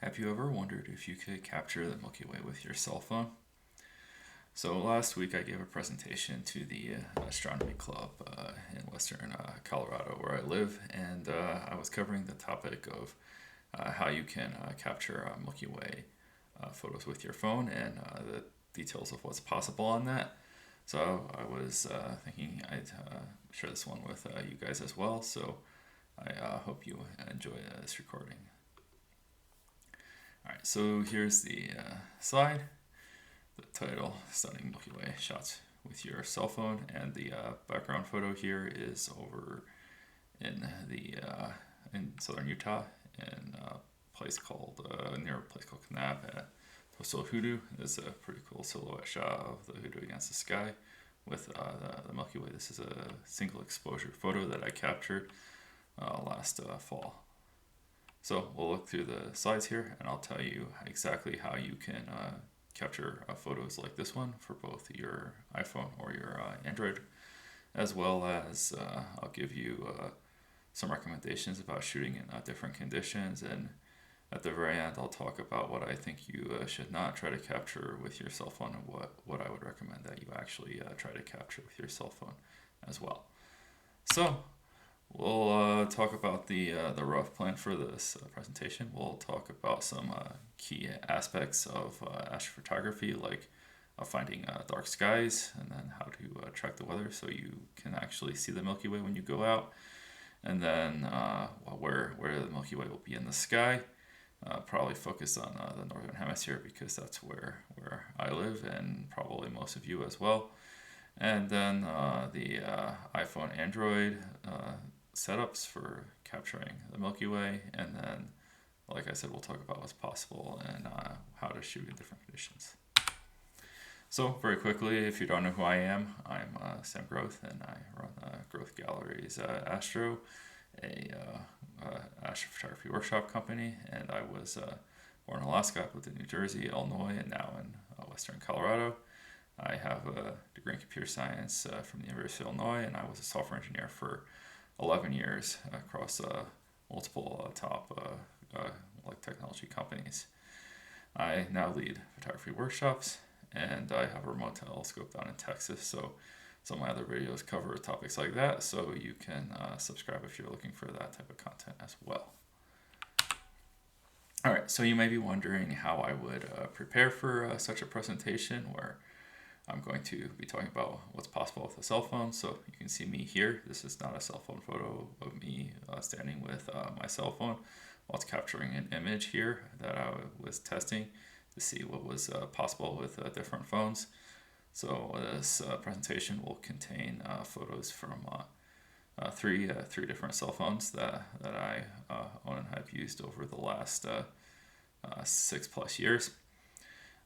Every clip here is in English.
Have you ever wondered if you could capture the Milky Way with your cell phone? So last week I gave a presentation to the astronomy club in western Colorado where I live, and I was covering the topic of how you can capture Milky Way photos with your phone and the details of what's possible on that. So I was thinking I'd share this one with you guys as well. So I hope you enjoy this recording. All right, so here's the slide. The title, Stunning Milky Way Shots with Your Cell Phone, and the background photo here is over in the in southern Utah in a place called near a place called Kanab at Coastal Hoodoo. There's a pretty cool silhouette shot of the hoodoo against the sky with the Milky Way. This is a single exposure photo that I captured last fall. So we'll look through the slides here, and I'll tell you exactly how you can capture photos like this one for both your iPhone or your Android, as well as I'll give you some recommendations about shooting in different conditions, and at the very end I'll talk about what I think you should not try to capture with your cell phone and what I would recommend that you actually try to capture with your cell phone as well. So we'll talk about the rough plan for this presentation. We'll talk about some key aspects of astrophotography, like finding dark skies, and then how to track the weather so you can actually see the Milky Way when you go out, and then where the Milky Way will be in the sky. Probably focus on the northern hemisphere because that's where I live, and probably most of you as well. And then the iPhone, Android setups for capturing the Milky Way, and then, like I said, we'll talk about what's possible and how to shoot in different conditions. So, very quickly, if you don't know who I am, I'm Sam Groth, and I run Growth Galleries Astro, a astrophotography workshop company, and I was born in Alaska, lived in New Jersey, Illinois, and now in western Colorado. I have a degree in computer science from the University of Illinois, and I was a software engineer for 11 years across multiple top like technology companies. I now lead photography workshops, and I have a remote telescope down in Texas, so some of my other videos cover topics like that, so you can subscribe if you're looking for that type of content as well. All right, so you may be wondering how I would prepare for such a presentation where I'm going to be talking about what's possible with a cell phone. So you can see me here. This is not a cell phone photo of me standing with my cell phone while it's capturing an image here that I was testing to see what was possible with different phones. So this presentation will contain photos from three different cell phones that I own and have used over the last 6+ years.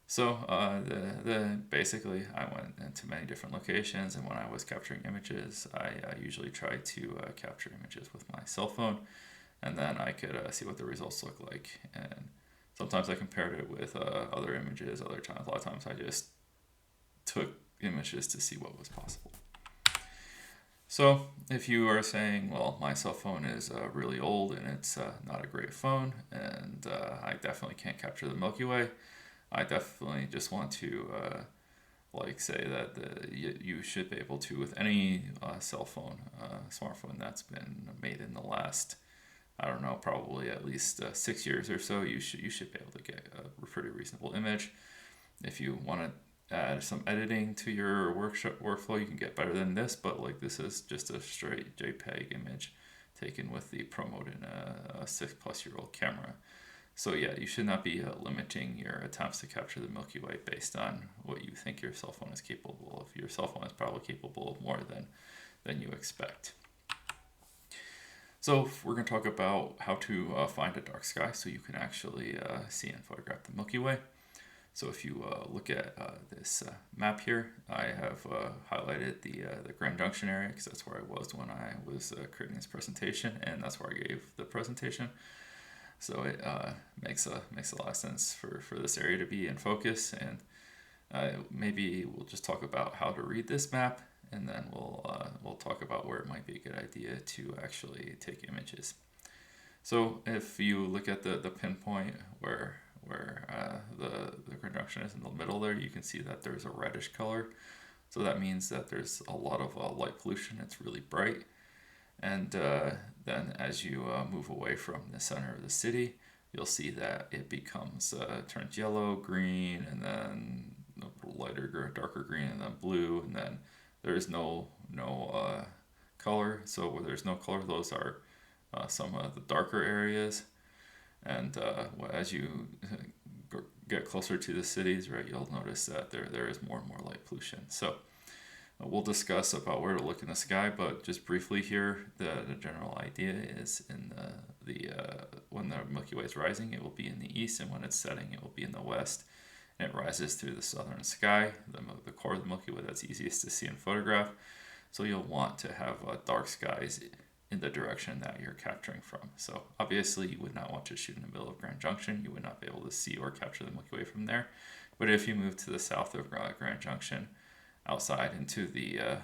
So basically, I went into many different locations, and when I was capturing images, I usually try to capture images with my cell phone, and then I could see what the results look like. And sometimes I compared it with other images. Other times, a lot of times, I just took images to see what was possible. So if you are saying, well, my cell phone is really old and it's not a great phone, and I definitely can't capture the Milky Way, I definitely just want to say that you should be able to with any cell phone, smartphone that's been made in the last, I don't know, probably at least 6 years or so. You should be able to get a pretty reasonable image. If you want to add some editing to your workflow, you can get better than this. But like this is just a straight JPEG image taken with the Pro Mode in a 6+ year old camera. So yeah, you should not be limiting your attempts to capture the Milky Way based on what you think your cell phone is capable of. Your cell phone is probably capable of more than you expect. So we're going to talk about how to find a dark sky so you can actually see and photograph the Milky Way. So if you look at this map here, I have highlighted the Grand Junction area because that's where I was when I was creating this presentation, and that's where I gave the presentation. So it makes a lot of sense for this area to be in focus, and maybe we'll just talk about how to read this map, and then we'll talk about where it might be a good idea to actually take images. So if you look at the pinpoint where the conjunction is in the middle there, you can see that there's a reddish color. So that means that there's a lot of light pollution. It's really bright. And then as you move away from the center of the city, you'll see that it becomes turns yellow, green, and then lighter, darker green, and then blue, and then there's no color. So where there's no color, those are some of the darker areas. And as you get closer to the cities, right, you'll notice that there is more and more light pollution. So we'll discuss about where to look in the sky, but just briefly here, the general idea is in when the Milky Way is rising, it will be in the east, and when it's setting, it will be in the west. And it rises through the southern sky, the core of the Milky Way that's easiest to see in photograph. So you'll want to have dark skies in the direction that you're capturing from. So obviously you would not want to shoot in the middle of Grand Junction. You would not be able to see or capture the Milky Way from there. But if you move to the south of Grand Junction, outside into the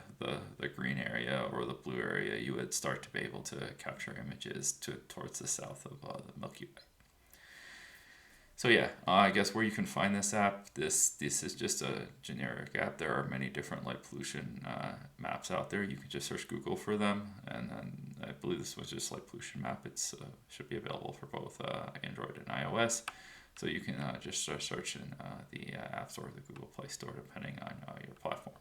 green area or the blue area, you would start to be able to capture images towards the south of the Milky Way. So yeah, I guess where you can find this app, this is just a generic app. There are many different light pollution maps out there. You can just search Google for them, and then I believe this was just light pollution map. It's should be available for both Android and iOS. So you can just search in the App Store or the Google Play Store, depending on your platform.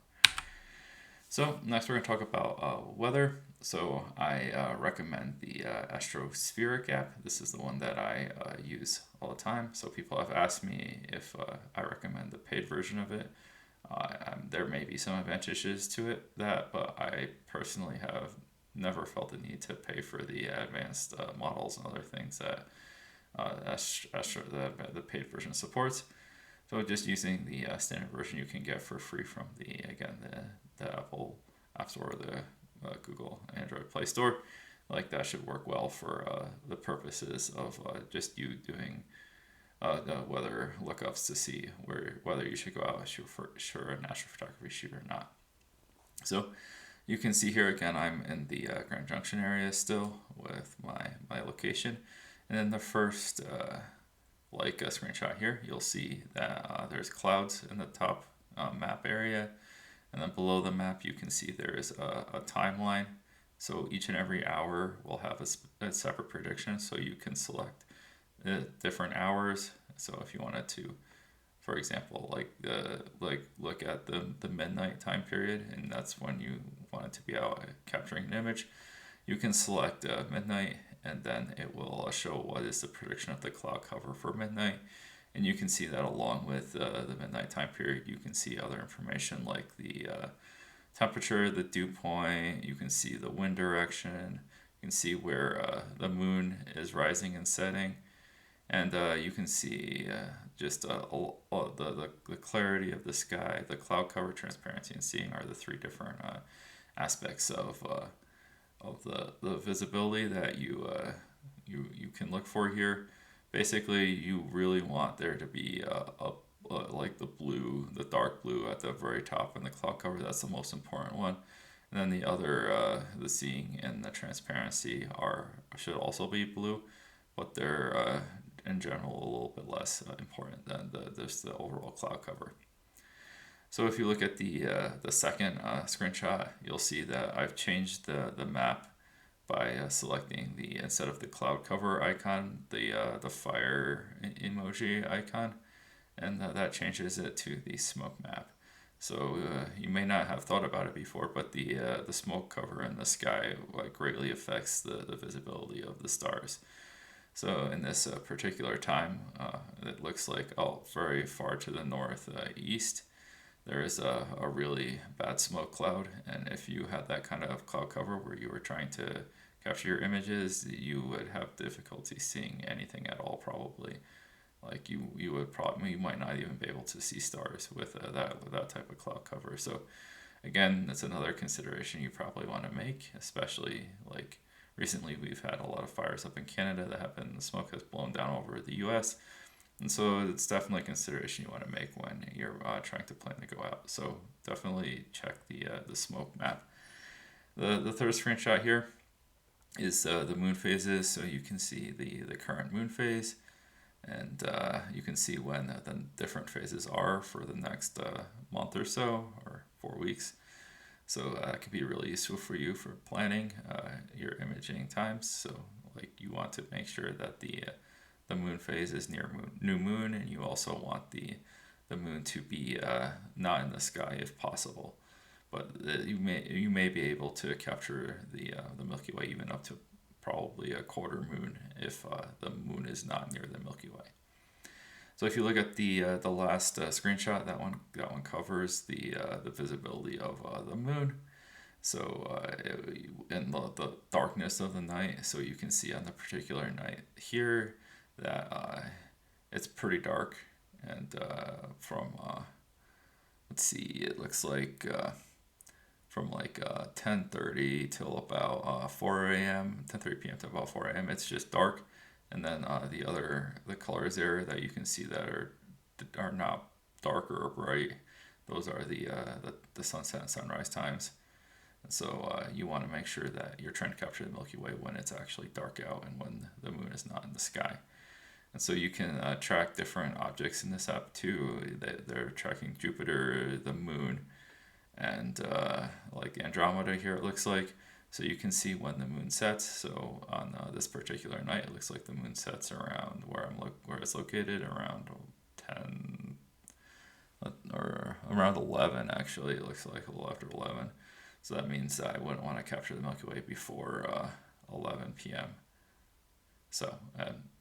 So next we're going to talk about weather. So I recommend the Astrospheric app. This is the one that I use all the time. So people have asked me if I recommend the paid version of it. There may be some advantages to it, but I personally have never felt the need to pay for the advanced models and other things that the paid version supports. So just using the standard version you can get for free from the Apple App Store or the Google Android Play Store. Like that should work well for the purposes of just you doing the weather lookups to see whether you should go out and shoot for an astrophotography shoot or not. So you can see here again, I'm in the Grand Junction area still with my location. And then the first a screenshot here, you'll see that there's clouds in the top map area. And then below the map, you can see there is a timeline. So each and every hour will have a separate prediction. So you can select different hours. So if you wanted to, for example, look at the midnight time period, and that's when you wanted to be out capturing an image, you can select midnight, and then it will show what is the prediction of the cloud cover for midnight. And you can see that along with the midnight time period, you can see other information like the temperature, the dew point, you can see the wind direction, you can see where the moon is rising and setting, and you can see just the clarity of the sky, the cloud cover, transparency, and seeing are the three different aspects of the visibility that you can look for here. Basically, you really want there to be like the dark blue at the very top in the cloud cover. That's the most important one. And then the other, the seeing and the transparency should also be blue, but they're in general a little bit less important than the overall cloud cover. So if you look at the second screenshot, you'll see that I've changed the map by selecting instead of the cloud cover icon, the fire emoji icon, and that changes it to the smoke map. So you may not have thought about it before, but the smoke cover in the sky greatly affects the visibility of the stars. So in this particular time, it looks like very far to the northeast, there is a really bad smoke cloud, and if you had that kind of cloud cover where you were trying to capture your images, you would have difficulty seeing anything at all probably. Like you might not even be able to see stars with that type of cloud cover. So again, that's another consideration you probably want to make, especially like recently we've had a lot of fires up in Canada that happened. The smoke has blown down over the U.S. And so it's definitely a consideration you want to make when you're trying to plan to go out. So definitely check the smoke map. The third screenshot here, is the moon phases. So you can see the current moon phase, and you can see when the different phases are for the next month or so, or 4 weeks. So it can be really useful for you for planning your imaging times. So like you want to make sure that the moon phase is near new moon, and you also want the moon to be not in the sky if possible. But you may be able to capture the Milky Way even up to probably a quarter moon if the moon is not near the Milky Way. So if you look at the last screenshot, that one covers the visibility of the moon. So in the darkness of the night, so you can see on the particular night here that it's pretty dark, and from let's see, it looks like from like 10:30 till about 4 a.m. 10:30 p.m. to about 4 a.m. It's just dark, and then the colors there that you can see that are not dark or bright. Those are the sunset and sunrise times. And so you want to make sure that you're trying to capture the Milky Way when it's actually dark out and when the moon is not in the sky. And so you can track different objects in this app too. They're tracking Jupiter, the moon, and like Andromeda here it looks like. So you can see when the moon sets. So on this particular night, it looks like the moon sets around where it's located around 10 or around 11 actually. It looks like a little after 11. So that means I wouldn't want to capture the Milky Way before 11 p.m. So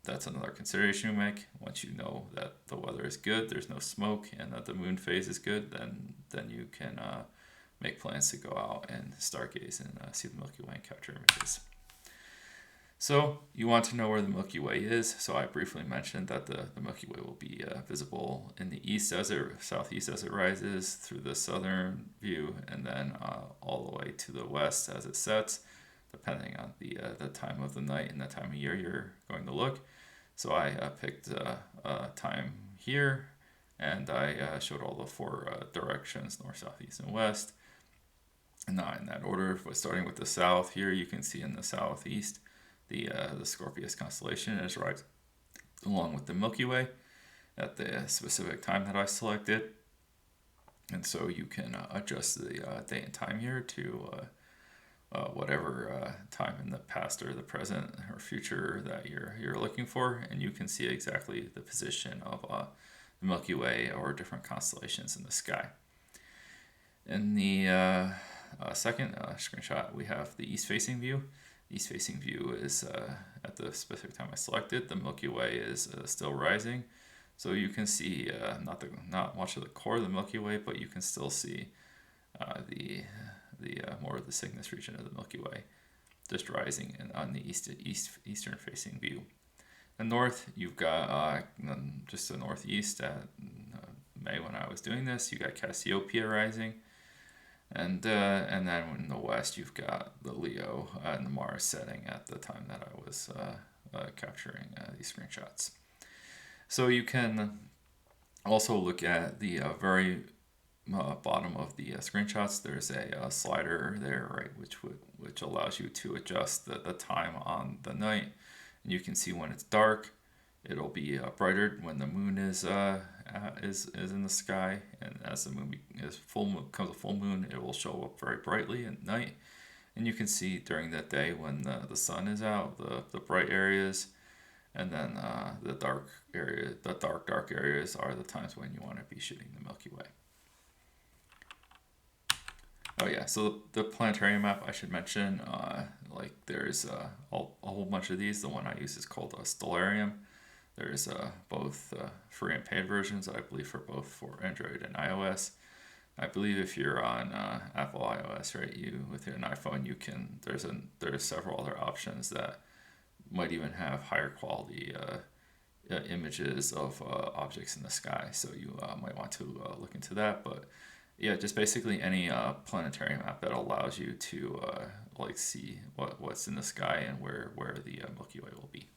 that's another consideration you make. Once you know that the weather is good, there's no smoke, and that the moon phase is good, then you can make plans to go out and stargaze and see the Milky Way and capture images. So you want to know where the Milky Way is. So I briefly mentioned that the Milky Way will be visible in the southeast as it rises through the southern view, and then all the way to the west as it sets, depending on the time of the night and the time of year you're going to look. So I picked a time here, and I showed all the four directions: north, south, east, and west. Not in that order, but starting with the south here, you can see in the southeast the Scorpius constellation is right along with the Milky Way at the specific time that I selected. And so you can adjust the date and time here to whatever time in the past or the present or future that you're looking for, and you can see exactly the position of the Milky Way or different constellations in the sky. In the second screenshot, we have the east-facing view. The east-facing view is at the specific time I selected. The Milky Way is still rising, so you can see not much of the core of the Milky Way, but you can still see the more of the Cygnus region of the Milky Way just rising on the eastern-facing view. The north, you've got just the northeast at May when I was doing this. You got Cassiopeia rising. And then in the west, you've got the Leo and the Mars setting at the time that I was capturing these screenshots. So you can also look at the very bottom of the screenshots. There's a slider there, right, which allows you to adjust the time on the night. And you can see when it's dark, it'll be brighter when the moon is in the sky, and as the moon becomes a full moon, it will show up very brightly at night. And you can see during that day when the sun is out, the bright areas, and then the dark areas are the times when you want to be shooting the Milky Way. Oh yeah, so the planetarium map I should mention, like there's a whole bunch of these. The one I use is called a Stellarium. There's both free and paid versions, I believe, for Android and iOS. I believe if you're on Apple iOS, right, with an iPhone, there's several other options that might even have higher quality images of objects in the sky. So you might want to look into that. But yeah, just basically any planetarium app that allows you to see what's in the sky and where the Milky Way will be.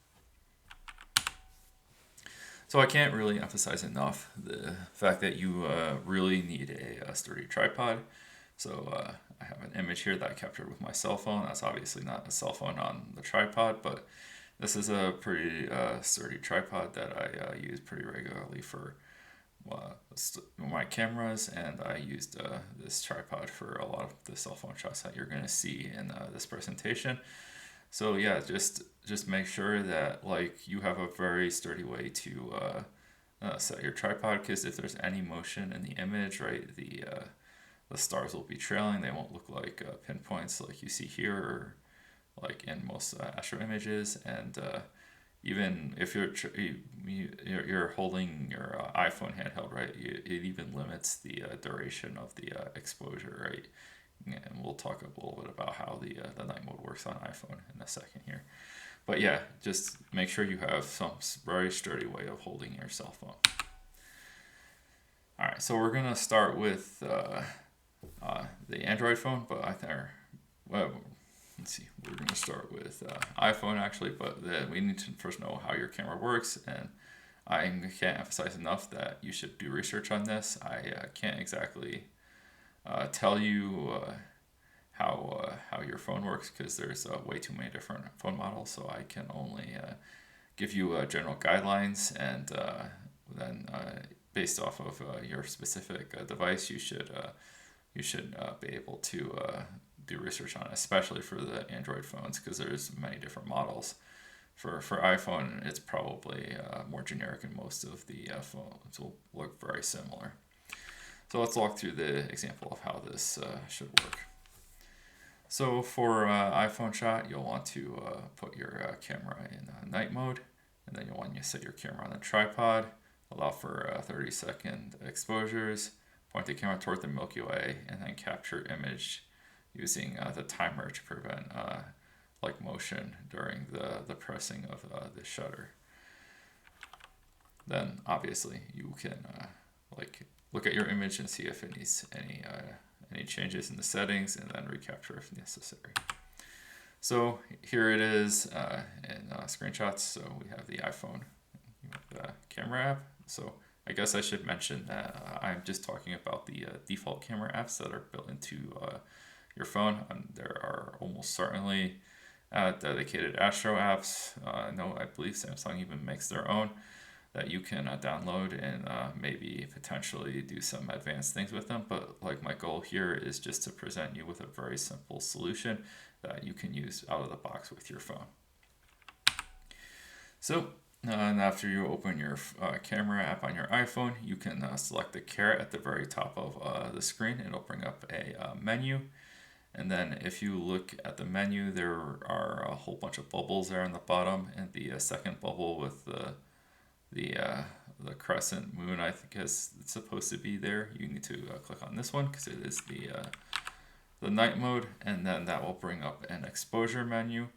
So I can't really emphasize enough the fact that you really need a sturdy tripod. So I have an image here that I captured with my cell phone. That's obviously not a cell phone on the tripod, but this is a pretty sturdy tripod that I use pretty regularly for my cameras, and I used this tripod for a lot of the cell phone shots that you're going to see in this presentation. So yeah, just make sure that like you have a very sturdy way to set your tripod, because if there's any motion in the image, right, the stars will be trailing. They won't look like pinpoints like you see here, or like in most astro images. And even if you're holding your iPhone handheld, right, it even limits the duration of the exposure, right? And we'll talk a little bit about how the night mode works on iPhone in a second here. But yeah, just make sure you have some very sturdy way of holding your cell phone. All right, so we're gonna start with the Android phone, but well, let's see, we're gonna start with iPhone actually, but we need to first know how your camera works, and I can't emphasize enough that you should do research on this. I can't exactly tell you how your phone works, because there's way too many different phone models. So I can only give you general guidelines, and then based off of your specific device, you should be able to do research on it, especially for the Android phones, because there's many different models. For iPhone, it's probably more generic, and most of the phones will look very similar. So let's walk through the example of how this should work. So for iPhone shot, you'll want to put your camera in night mode, and then you'll want to set your camera on a tripod, allow for 30-second exposures, point the camera toward the Milky Way, and then capture image using the timer to prevent like motion during the pressing of the shutter. Then obviously you can like look at your image and see if it needs any changes in the settings, and then recapture if necessary. So here it is in screenshots. So we have the iPhone camera app. So I guess I should mention that I'm just talking about the default camera apps that are built into your phone. There are almost certainly dedicated Astro apps. No, I believe Samsung even makes their own that you can download and maybe potentially do some advanced things with them. But like my goal here is just to present you with a very simple solution that you can use out of the box with your phone. So and after you open your camera app on your iPhone, you can select the caret at the very top of the screen. It'll bring up a menu. And then if you look at the menu, there are a whole bunch of bubbles there on the bottom, and the second bubble with the crescent moon, I think it's supposed to be there. You need to click on this one because it is the night mode, and then that will bring up an exposure menu.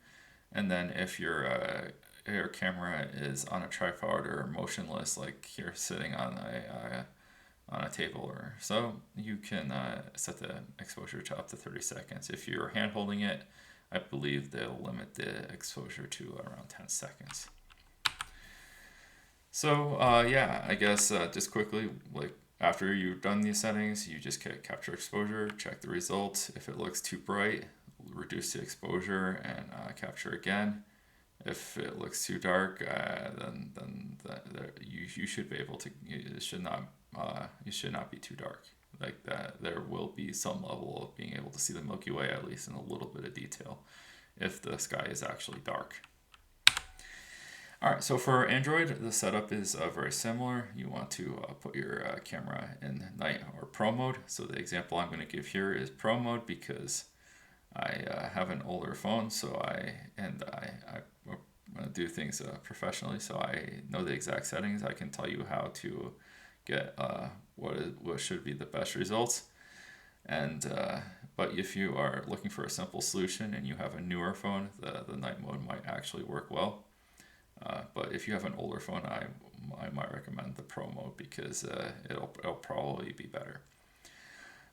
And then if your camera is on a tripod or motionless, like here sitting on a table or so, you can set the exposure to up to 30 seconds. If you're hand holding it, I believe they'll limit the exposure to around 10 seconds. So yeah, I guess just quickly, like after you've done these settings, you just capture exposure, check the results. If it looks too bright, reduce the exposure and capture again. If it looks too dark, then you should be able to. It should not be too dark. Like that, there will be some level of being able to see the Milky Way, at least in a little bit of detail, if the sky is actually dark. All right, so for Android, the setup is very similar. You want to put your camera in night or pro mode. So the example I'm going to give here is pro mode because I have an older phone, so I do things professionally, so I know the exact settings. I can tell you how to get what should be the best results. And but if you are looking for a simple solution and you have a newer phone, the night mode might actually work well. But if you have an older phone, I might recommend the pro mode because it'll probably be better.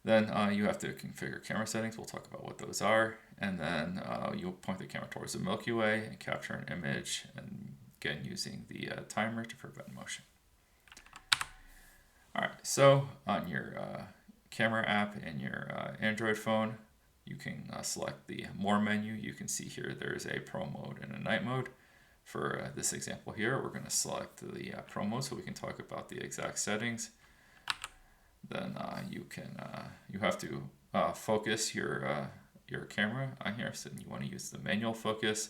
Then you have to configure camera settings. We'll talk about what those are. And then you'll point the camera towards the Milky Way and capture an image, and again using the timer to prevent motion. All right, so on your camera app in your Android phone, you can select the More menu. You can see here there's a Pro mode and a night mode. For this example here, we're going to select the Pro mode so we can talk about the exact settings. Then you have to focus your camera on here, so you want to use the manual focus.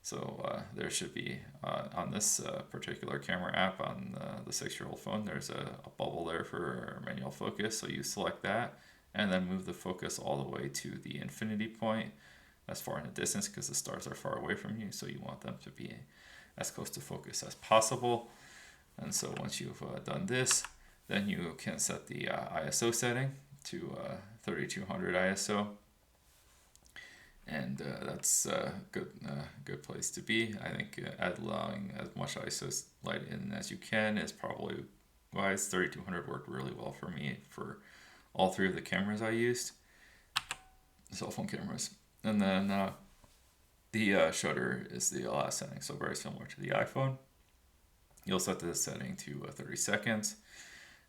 So there should be, on this particular camera app on the 6-year-old phone, there's a bubble there for manual focus. So you select that and then move the focus all the way to the infinity point as far in the distance, because the stars are far away from you. So you want them to be as close to focus as possible. And so once you've done this, then you can set the ISO setting to 3200 ISO. And that's a good place to be. I think allowing as much ISO light in as you can is probably wise. 3200 worked really well for me for all 3 of the cameras I used, cell phone cameras. And then the shutter is the last setting, so very similar to the iPhone. You'll set the setting to 30 seconds,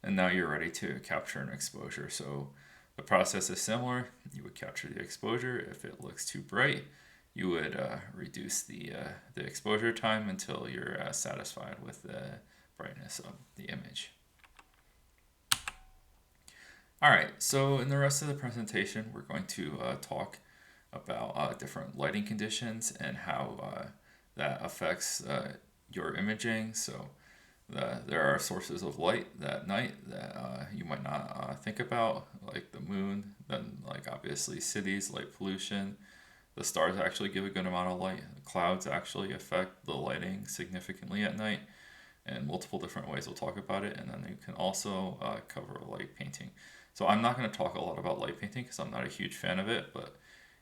and now you're ready to capture an exposure. So the process is similar. You would capture the exposure. If it looks too bright, you would reduce the exposure time until you're satisfied with the brightness of the image. All right, so in the rest of the presentation, we're going to talk about different lighting conditions and how that affects your imaging. So there are sources of light that night that you might not think about, like the moon, then like obviously cities, light pollution. The stars actually give a good amount of light. The clouds actually affect the lighting significantly at night in multiple different ways. We'll talk about it, and then you can also cover light painting. So I'm not going to talk a lot about light painting because I'm not a huge fan of it, but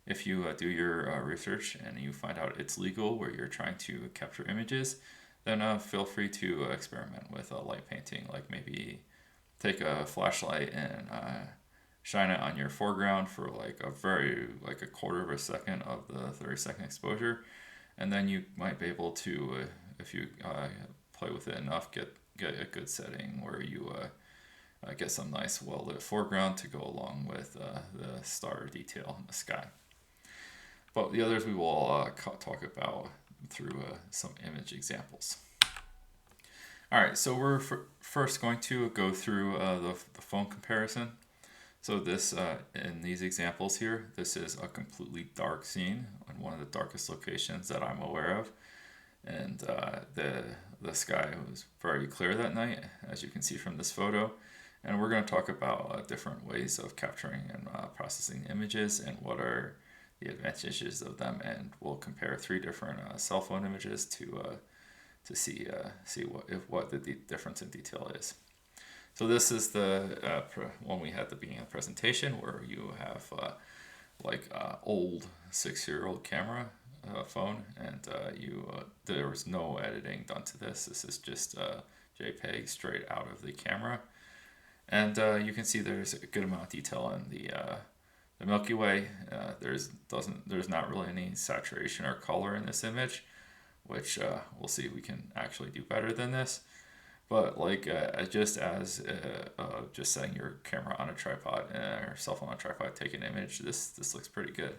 if you do your research and you find out it's legal where you're trying to capture images, then feel free to experiment with light painting. Like maybe take a flashlight and shine it on your foreground for like a quarter of a second of the 30-second exposure, and then you might be able to, if you play with it enough, get a good setting where you get some nice well-lit foreground to go along with the star detail in the sky. But the others we will talk about through some image examples. All right, so we're first going to go through the phone comparison. So this, in these examples here, this is a completely dark scene on one of the darkest locations that I'm aware of. And the sky was very clear that night, as you can see from this photo. And we're going to talk about different ways of capturing and processing images and what are the advantages of them. And we'll compare 3 different cell phone images to see what the difference in detail is. So this is the one we had at the beginning of the presentation, where you have old 6-year-old camera phone, and there was no editing done to this. This is just JPEG straight out of the camera. And you can see there's a good amount of detail in the Milky Way. There's not really any saturation or color in this image, which we'll see we can actually do better than this. But just setting your camera on a tripod or cell phone on a tripod, take an image. This looks pretty good.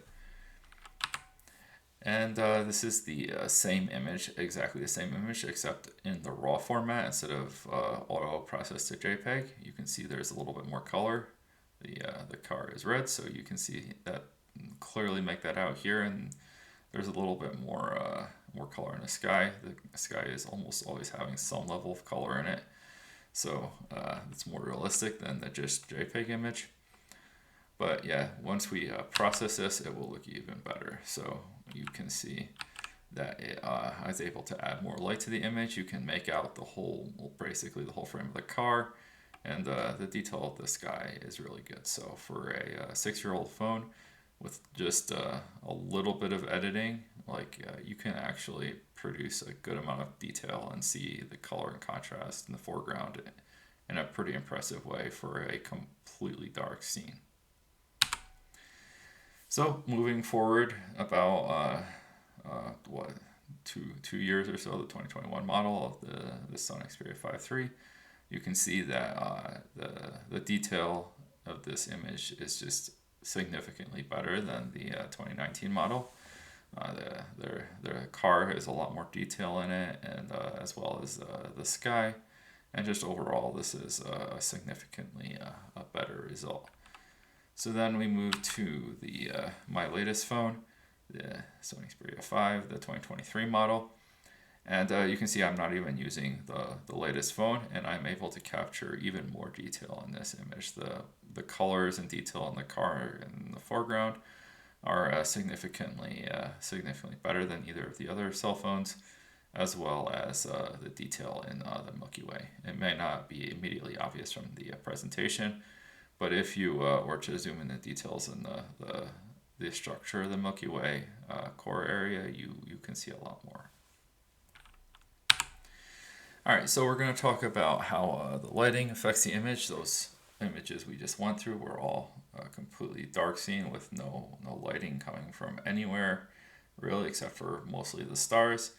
And this is the same image, exactly the same image, except in the RAW format instead of auto processed to JPEG. You can see there's a little bit more color. The car is red, so you can see that, clearly make that out here. And there's a little bit more color in the sky. The sky is almost always having some level of color in it, so it's more realistic than the just JPEG image. But yeah, once we process this, it will look even better. So you can see that I was able to add more light to the image. You can make out basically the whole frame of the car, and the detail of the sky is really good. So for a 6-year-old phone with just a little bit of editing, you can actually produce a good amount of detail and see the color and contrast in the foreground in a pretty impressive way for a completely dark scene. So moving forward about 2 years or so, the 2021 model of the Sony Xperia 5 III, you can see that the detail of this image is just significantly better than the 2019 model. Their car has a lot more detail in it, and as well as the sky, and just overall this is a significantly a better result. So then we move to the my latest phone, the Sony Xperia 5, the 2023 model. And you can see I'm not even using the latest phone, and I'm able to capture even more detail in this image. The colors and detail in the car in the foreground are significantly better than either of the other cell phones, as well as the detail in the Milky Way. It may not be immediately obvious from the presentation, but if you were to zoom in the details in the structure of the Milky Way core area, you can see a lot more. All right, so we're going to talk about how the lighting affects the image. Those images we just went through were all completely dark scene with no lighting coming from anywhere, really, except for mostly the stars.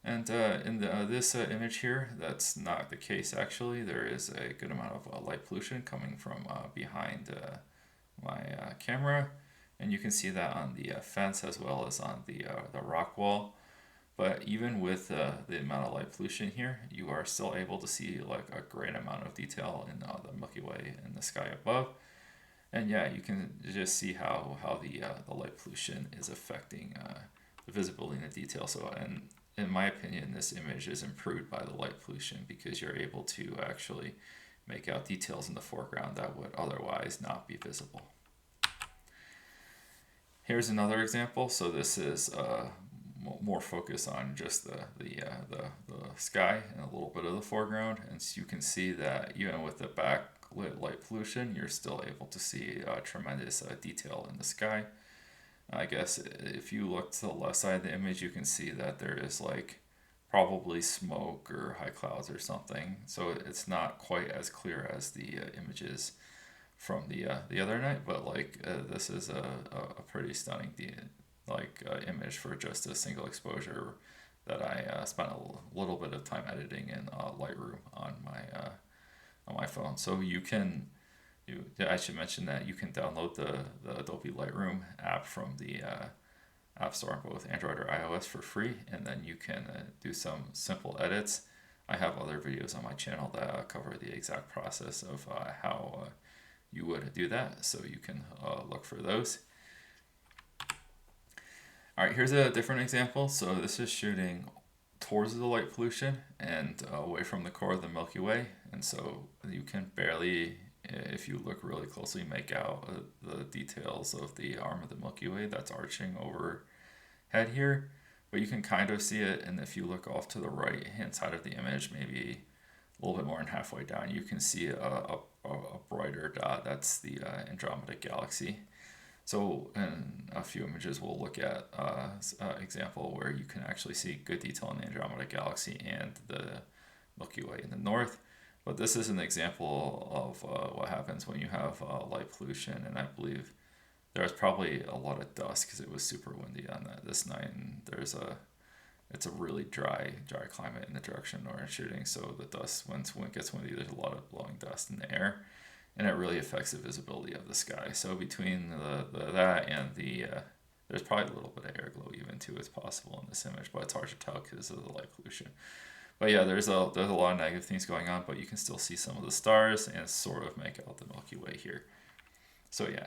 And in this image here, that's not the case actually. There is a good amount of light pollution coming from behind my camera, and you can see that on the fence as well as on the rock wall. But even with the amount of light pollution here, you are still able to see like a great amount of detail in the Milky Way in the sky above. And yeah, you can just see how the light pollution is affecting the visibility and the detail. So, and in my opinion, this image is improved by the light pollution because you're able to actually make out details in the foreground that would otherwise not be visible. Here's another example. So this is more focus on just the sky and a little bit of the foreground, and so you can see that even with the backlit light pollution, you're still able to see tremendous detail in the sky. I guess if you look to the left side of the image, you can see that there is like probably smoke or high clouds or something, so it's not quite as clear as the images from the other night, but like this is a pretty stunning image for just a single exposure that I spent a little bit of time editing in Lightroom on my phone. So I should mention that you can download the Adobe Lightroom app from the App Store on both Android or iOS for free, and then you can do some simple edits. I have other videos on my channel that cover the exact process of how you would do that, so you can look for those. All right, here's a different example. So this is shooting towards the light pollution and away from the core of the Milky Way. And so you can barely, if you look really closely, make out the details of the arm of the Milky Way that's arching overhead here. But you can kind of see it, and if you look off to the right-hand side of the image, maybe a little bit more than halfway down, you can see a brighter dot. That's the Andromeda Galaxy. So in a few images, we'll look at an example where you can actually see good detail in the Andromeda Galaxy and the Milky Way in the north. But this is an example of what happens when you have light pollution, and I believe there's probably a lot of dust because it was super windy on this night, and it's a really dry climate in the direction where I'm shooting. So the dust, when it gets windy, there's a lot of blowing dust in the air, and it really affects the visibility of the sky. So between that and there's probably a little bit of air glow even too is possible in this image, but it's hard to tell because of the light pollution. But yeah, there's a lot of negative things going on, but you can still see some of the stars and sort of make out the Milky Way here. So yeah,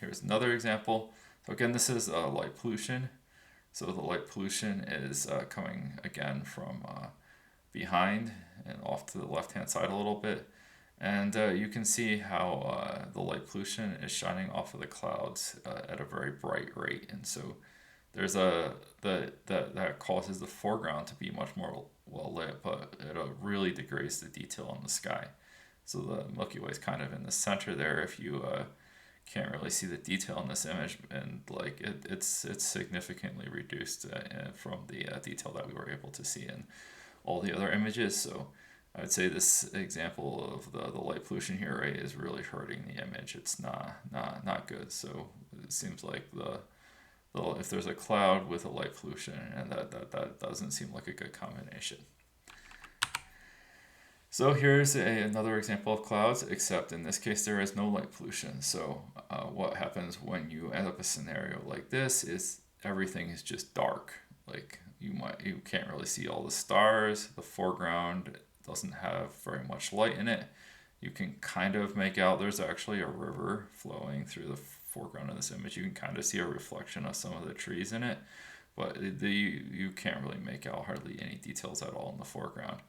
here's another example. So again, this is light pollution. So the light pollution is coming again from behind and off to the left-hand side a little bit. And you can see how the light pollution is shining off of the clouds at a very bright rate. And so there's that causes the foreground to be much more well lit, but it really degrades the detail in the sky. So the Milky Way is kind of in the center there. If you can't really see the detail in this image, and like it's significantly reduced from the detail that we were able to see in all the other images. So I would say this example of the light pollution here, right, is really hurting the image. It's not good. So it seems like if there's a cloud with a light pollution, and that doesn't seem like a good combination. So here's another example of clouds, except in this case there is no light pollution. So what happens when you end up a scenario like this is everything is just dark. Like you can't really see all the stars. The foreground doesn't have very much light in it. You can kind of make out there's actually a river flowing through the foreground of this image. You can kind of see a reflection of some of the trees in it, but you can't really make out hardly any details at all in the foreground.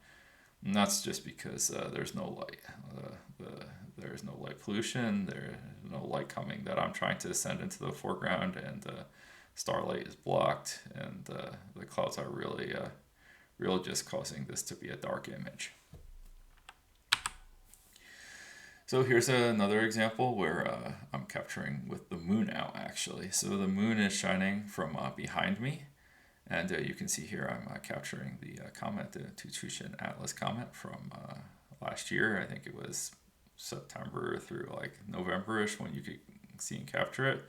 And that's just because there's no light. There's no light pollution. There's no light coming that I'm trying to send into the foreground, and starlight is blocked, and the clouds are really just causing this to be a dark image. So here's another example where I'm capturing with the moon out actually. So the moon is shining from behind me, and you can see here I'm capturing the comet, the Tucson Atlas comet from last year. I think it was September through like November-ish when you could see and capture it.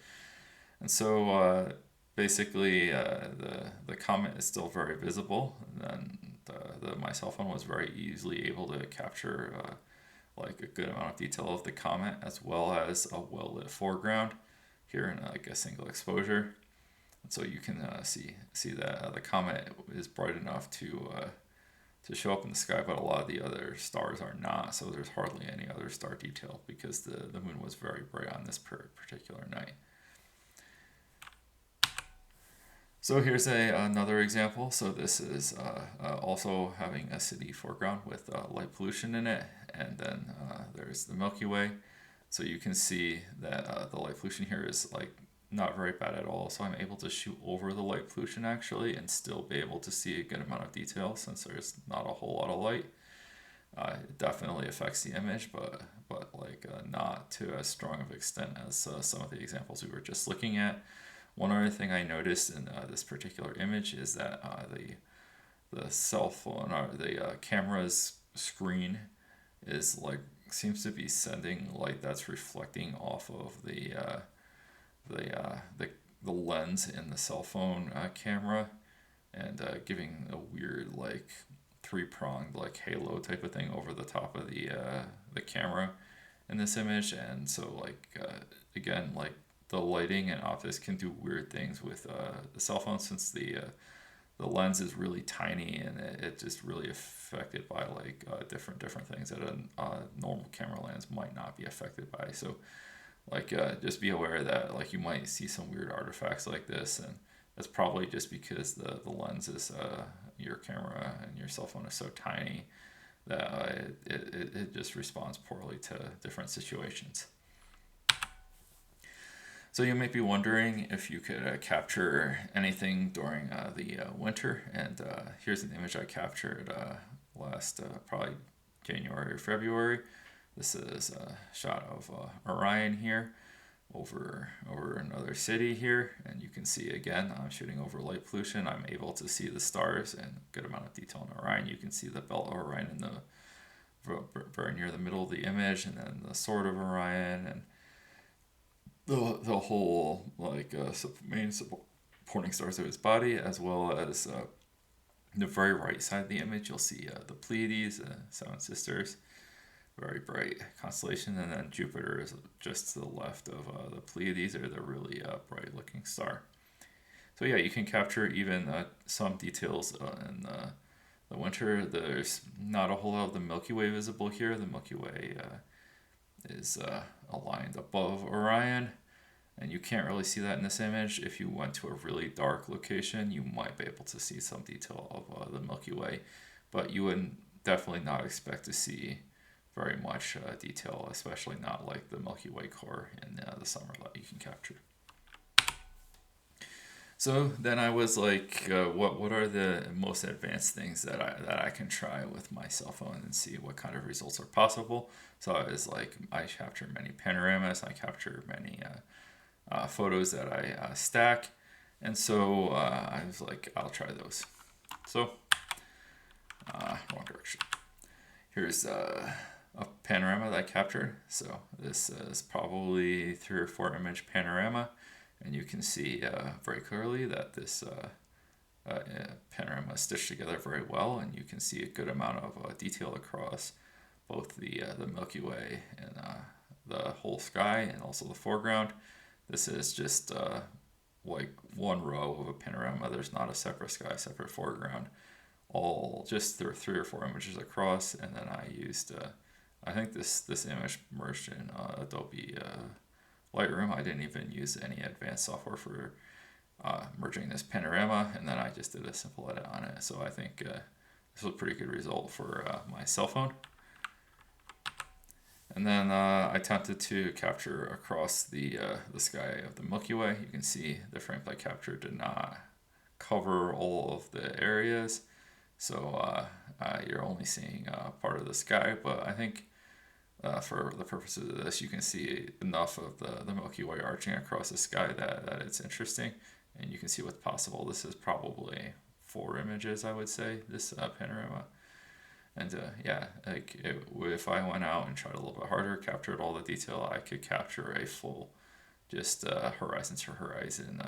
And so basically the comet is still very visible, and then my cell phone was very easily able to capture like a good amount of detail of the comet as well as a well-lit foreground here in like a single exposure. So you can see that the comet is bright enough to show up in the sky, but a lot of the other stars are not. So there's hardly any other star detail because the moon was very bright on this particular night. So here's another example. So this is also having a city foreground with light pollution in it, and then there's the Milky Way. So you can see that the light pollution here is like not very bad at all. So I'm able to shoot over the light pollution actually and still be able to see a good amount of detail since there's not a whole lot of light. It definitely affects the image, but like not to as strong of extent as some of the examples we were just looking at. One other thing I noticed in this particular image is that the cell phone or the camera's screen is like seems to be sending light that's reflecting off of the lens in the cell phone camera, and giving a weird like three-pronged like halo type of thing over the top of the camera in this image. And so like again, like the lighting and optics can do weird things with the cell phone, since the lens is really tiny, and it just really affected by like different things that a normal camera lens might not be affected by. So like just be aware that like you might see some weird artifacts like this, and that's probably just because the lens is your camera and your cell phone is so tiny that it just responds poorly to different situations. So you might be wondering if you could capture anything during the winter, and here's an image I captured last probably January or February. This is a shot of Orion here over another city here, and you can see again I'm shooting over light pollution. I'm able to see the stars and a good amount of detail in Orion. You can see the belt of Orion in the very near the middle of the image, and then the sword of Orion, and the whole like main supporting stars of his body, as well as the very right side of the image. You'll see the Pleiades, Seven Sisters, very bright constellation, and then Jupiter is just to the left of the Pleiades, or the really bright looking star. So yeah, you can capture even some details in the winter. There's not a whole lot of the Milky Way visible here. The Milky Way is aligned above Orion, and you can't really see that in this image. If you went to a really dark location, you might be able to see some detail of the Milky Way, but you would definitely not expect to see very much detail, especially not like the Milky Way core in the summer that you can capture. So then I was like, what are the most advanced things that I can try with my cell phone and see what kind of results are possible? So I was like, I capture many panoramas, I capture many photos that I stack, and so I was like, I'll try those. So wrong direction. Here's a panorama that I captured. So this is probably 3 or 4 image panorama. And you can see very clearly that this panorama is stitched together very well, and you can see a good amount of detail across both the Milky Way and the whole sky and also the foreground. This is just like one row of a panorama. There's not a separate sky, separate foreground. All just there are 3 or 4 images across, and then I used I think this image merged in Adobe Lightroom. I didn't even use any advanced software for merging this panorama, and then I just did a simple edit on it. So I think this was a pretty good result for my cell phone. And then I attempted to capture across the sky of the Milky Way. You can see the frames I captured did not cover all of the areas, so you're only seeing part of the sky. But I think for the purposes of this, you can see enough of the Milky Way arching across the sky that it's interesting, and you can see what's possible. This is probably 4 images, I would say, this panorama. And yeah, like if I went out and tried a little bit harder, captured all the detail, I could capture a full, just horizon to horizon,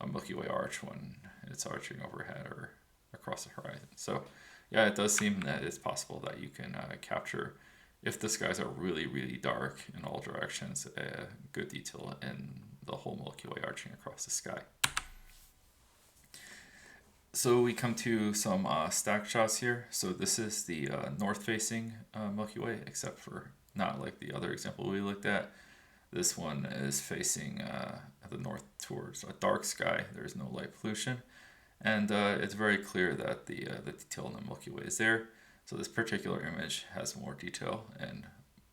a Milky Way arch when it's arching overhead or across the horizon. So yeah, it does seem that it's possible that you can capture, if the skies are really, really dark in all directions, good detail in the whole Milky Way arching across the sky. So we come to some stack shots here. So this is the north-facing Milky Way, except for not like the other example we looked at. This one is facing the north towards a dark sky. There's no light pollution, and it's very clear that the detail in the Milky Way is there. So this particular image has more detail and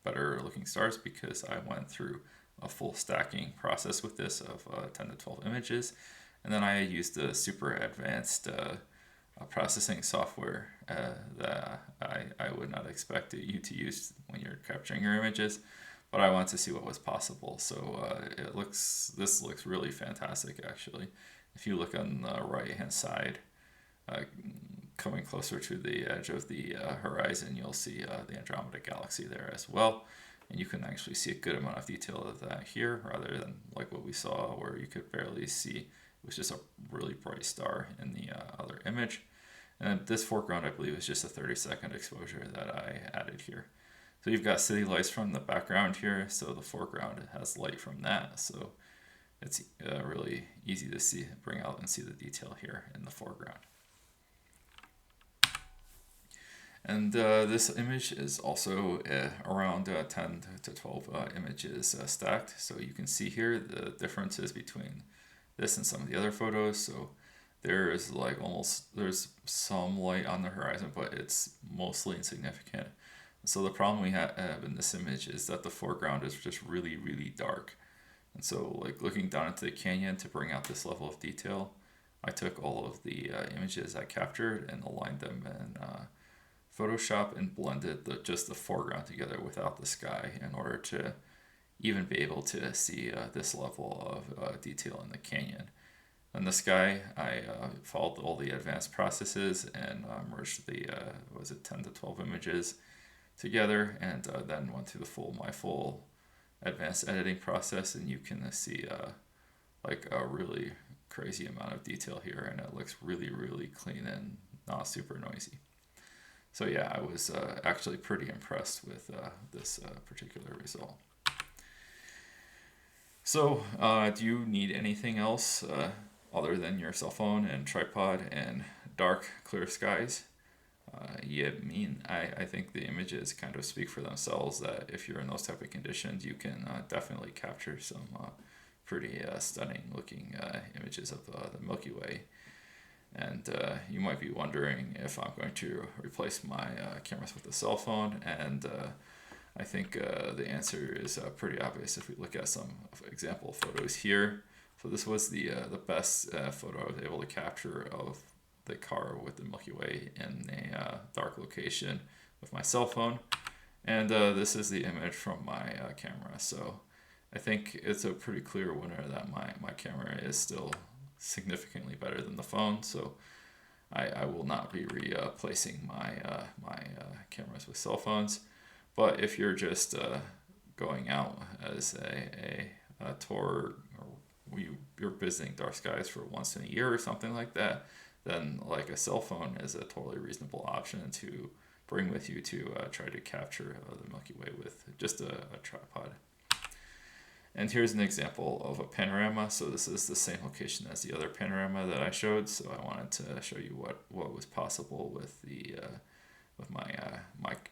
better looking stars because I went through a full stacking process with this of 10 to 12 images. And then I used the super advanced processing software that I would not expect you to use when you're capturing your images, but I wanted to see what was possible. So this looks really fantastic actually. If you look on the right hand side, coming closer to the edge of the horizon, you'll see the Andromeda Galaxy there as well. And you can actually see a good amount of detail of that here, rather than like what we saw where you could barely see. It was just a really bright star in the other image. And this foreground, I believe, is just a 30-second exposure that I added here. So you've got city lights from the background here, so the foreground has light from that. So it's really easy to see, bring out and see the detail here in the foreground. And this image is also around 10 to 12 images stacked. So you can see here the differences between this and some of the other photos. So there is there's some light on the horizon, but it's mostly insignificant. So the problem we have in this image is that the foreground is just really, really dark. And so like looking down into the canyon to bring out this level of detail, I took all of the images I captured and aligned them in Photoshop and blended just the foreground together without the sky in order to even be able to see this level of detail in the canyon. In the sky, I followed all the advanced processes and merged the 10 to 12 images together, and then went through my full advanced editing process, and you can see like a really crazy amount of detail here, and it looks really, really clean and not super noisy. So yeah, I was actually pretty impressed with this particular result. So do you need anything else other than your cell phone and tripod and dark, clear skies? I think the images kind of speak for themselves, that if you're in those type of conditions, you can definitely capture some pretty stunning looking images of the Milky Way. And you might be wondering if I'm going to replace my cameras with a cell phone, and I think the answer is pretty obvious if we look at some example photos here. So this was the best photo I was able to capture of the car with the Milky Way in a dark location with my cell phone, and this is the image from my camera. So I think it's a pretty clear winner that my camera is still significantly better than the phone. So I will not be replacing my cameras with cell phones. But if you're just going out as a tour, or you're visiting dark skies for once in a year or something like that, then like a cell phone is a totally reasonable option to bring with you to try to capture the Milky Way with just a tripod. And here's an example of a panorama. So this is the same location as the other panorama that I showed. So I wanted to show you what was possible with the with my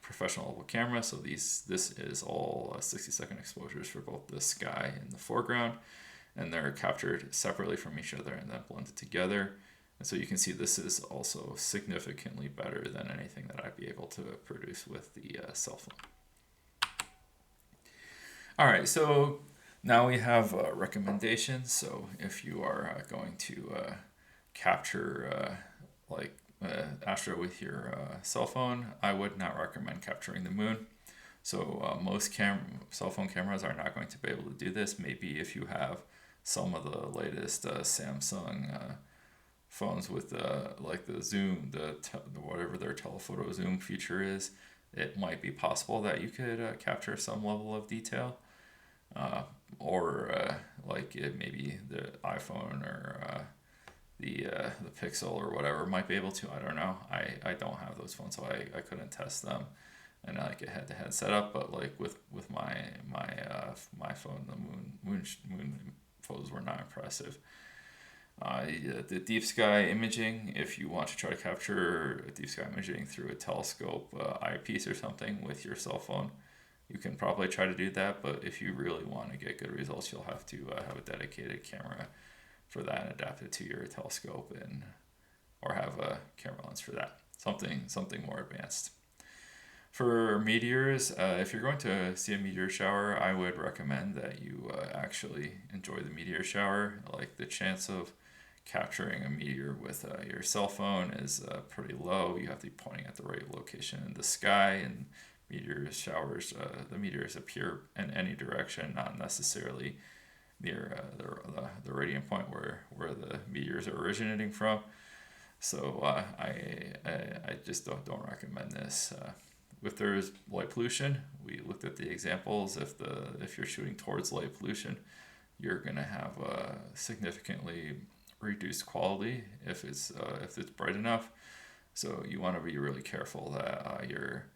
professional level camera. So this is all 60-second exposures for both the sky and the foreground, and they're captured separately from each other and then blended together. And so you can see this is also significantly better than anything that I'd be able to produce with the Cellphone. All right, so now we have recommendations. So if you are going to capture astro with your Cellphone, I would not recommend capturing the moon. So most cell phone cameras are not going to be able to do this. Maybe if you have some of the latest Samsung phones with like the zoom, whatever their telephoto zoom feature is, it might be possible that you could capture some level of detail. Or maybe the iPhone or the Pixel or whatever might be able to. I don't know. I don't have those phones, so I couldn't test them and like a head-to-head setup. But like with my phone, the moon photos were not impressive. The deep sky imaging, if you want to try to capture deep sky imaging through a telescope eyepiece or something with your Cellphone, you can probably try to do that. But if you really want to get good results, you'll have to have a dedicated camera for that and adapt it to your telescope, or have a camera lens for that. Something more advanced. For meteors, if you're going to see a meteor shower, I would recommend that you actually enjoy the meteor shower. Like the chance of capturing a meteor with your Cellphone is pretty low. You have to be pointing at the right location in the sky, and meteor showers, the meteors appear in any direction, not necessarily near the radiant point where the meteors are originating from. So I just don't recommend this. If there is light pollution, we looked at the examples. If you're shooting towards light pollution, you're gonna have a significantly reduced quality if it's bright enough. So you want to be really careful that you're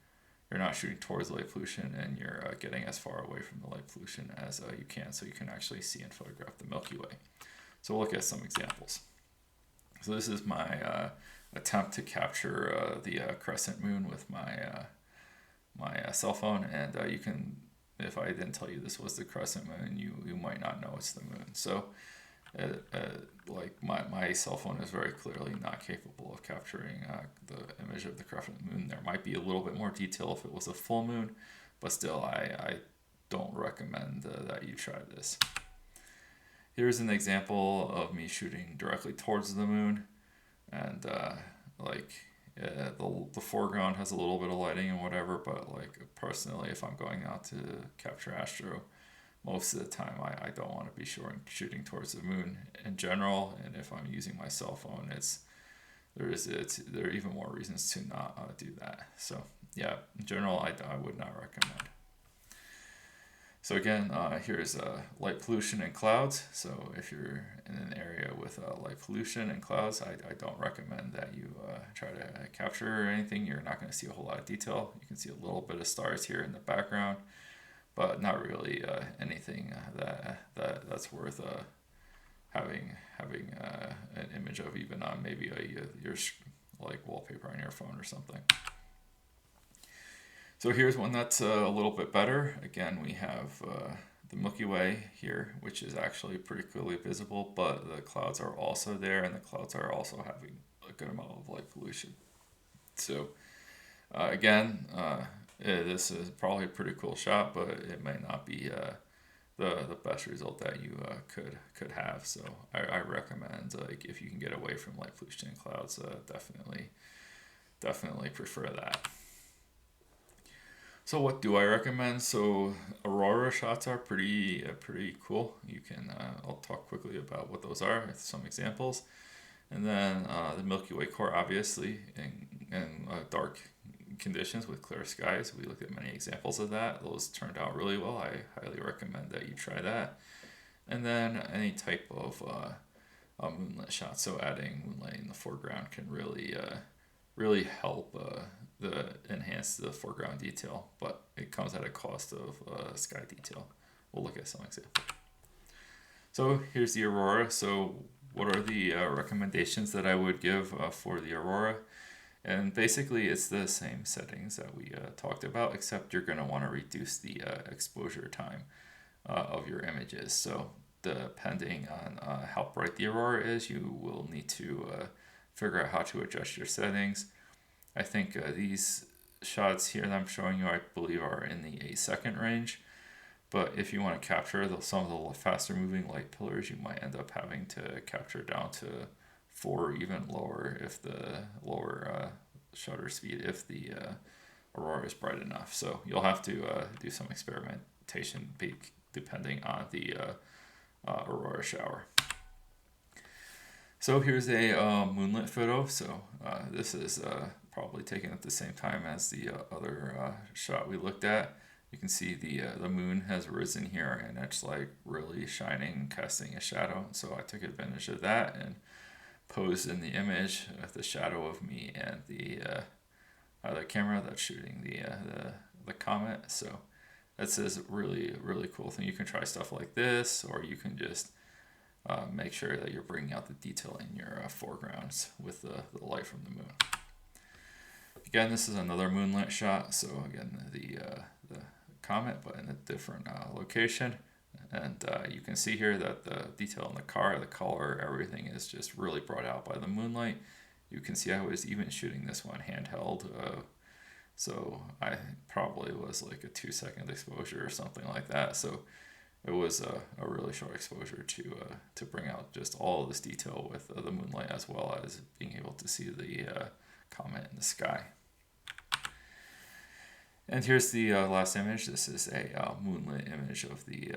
not shooting towards light pollution and you're getting as far away from the light pollution as you can, so you can actually see and photograph the Milky Way. So we'll look at some examples. So this is my attempt to capture the crescent moon with my Cellphone, and you can, if I didn't tell you this was the crescent moon, you might not know it's the moon. So like my Cellphone is very clearly not capable of capturing the image of the crescent moon. There might be a little bit more detail if it was a full moon, but still I don't recommend that you try this. Here's an example of me shooting directly towards the moon, and the foreground has a little bit of lighting and whatever, but like personally, if I'm going out to capture astro, most of the time I don't want to be shooting towards the moon in general. And if I'm using my Cellphone, there are even more reasons to not do that. So yeah, in general, I would not recommend. So again, here's light pollution and clouds. So if you're in an area with light pollution and clouds, I don't recommend that you try to capture anything. You're not going to see a whole lot of detail. You can see a little bit of stars here in the background, but not really anything that's worth having an image of, even on maybe your like wallpaper on your phone or something. So here's one that's a little bit better. Again, we have the Milky Way here, which is actually pretty clearly visible, but the clouds are also there, and the clouds are also having a good amount of light pollution. So again, this is probably a pretty cool shot, but it may not be the best result that you could have. So I recommend, like, if you can get away from light pollution and clouds, definitely prefer that. So what do I recommend? So aurora shots are pretty cool. You can I'll talk quickly about what those are, some examples, and then the Milky Way core, obviously in dark conditions with clear skies. We looked at many examples of that. Those turned out really well. I highly recommend that you try that. And then any type of moonlit shot. So adding moonlight in the foreground can really help enhance the foreground detail, but it comes at a cost of sky detail. We'll look at some examples. So here's the aurora. So what are the recommendations that I would give for the aurora? And basically it's the same settings that we talked about, except you're going to want to reduce the exposure time of your images. So depending on how bright the aurora is, you will need to figure out how to adjust your settings. I think these shots here that I'm showing you, I believe, are in the 8-second range. But if you want to capture some of the faster moving light pillars, you might end up having to capture down to 4 or even lower if the lower shutter speed, if the aurora is bright enough. So you'll have to do some experimentation depending on the aurora shower. So here's a moonlit photo. So this is probably taken at the same time as the other shot we looked at. You can see the moon has risen here, and it's like really shining, casting a shadow. So I took advantage of that and posed in the image with the shadow of me and the camera that's shooting the comet. So that's a really cool thing. You can try stuff like this, or you can just make sure that you're bringing out the detail in your foregrounds with the light from the moon. Again, this is another moonlit shot. So again, the comet, but in a different location. And you can see here that the detail in the car, the color, everything is just really brought out by the moonlight. You can see I was even shooting this one handheld. So I probably was like a 2-second exposure or something like that. So it was a really short exposure to bring out just all of this detail with the moonlight, as well as being able to see the comet in the sky. And here's the last image. This is a moonlit image of the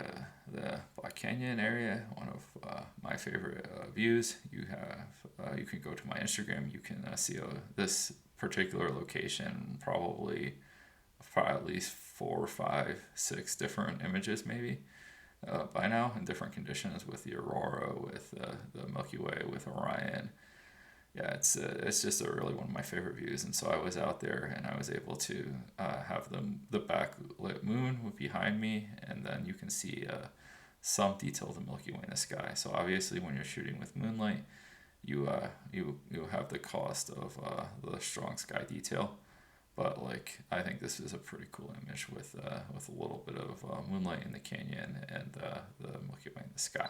Black Canyon area, one of my favorite views. You can go to my Instagram. You can see this particular location probably at least 4, 5, 6 different images maybe by now in different conditions, with the aurora, with the Milky Way, with Orion. Yeah, it's just really one of my favorite views. And so I was out there and I was able to have the backlit moon behind me, and then you can see some detail of the Milky Way in the sky. So obviously when you're shooting with moonlight, you have the cost of the strong sky detail. But like, I think this is a pretty cool image with a little bit of moonlight in the canyon and the Milky Way in the sky.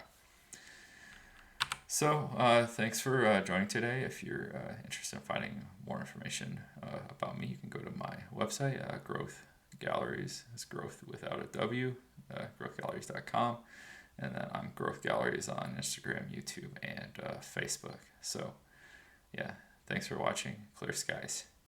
So thanks for joining today. If you're interested in finding more information about me, you can go to my website, Growth Galleries. It's growth without a W, growthgalleries.com. And then I'm Growth Galleries on Instagram, YouTube, and Facebook. So yeah, thanks for watching. Clear skies.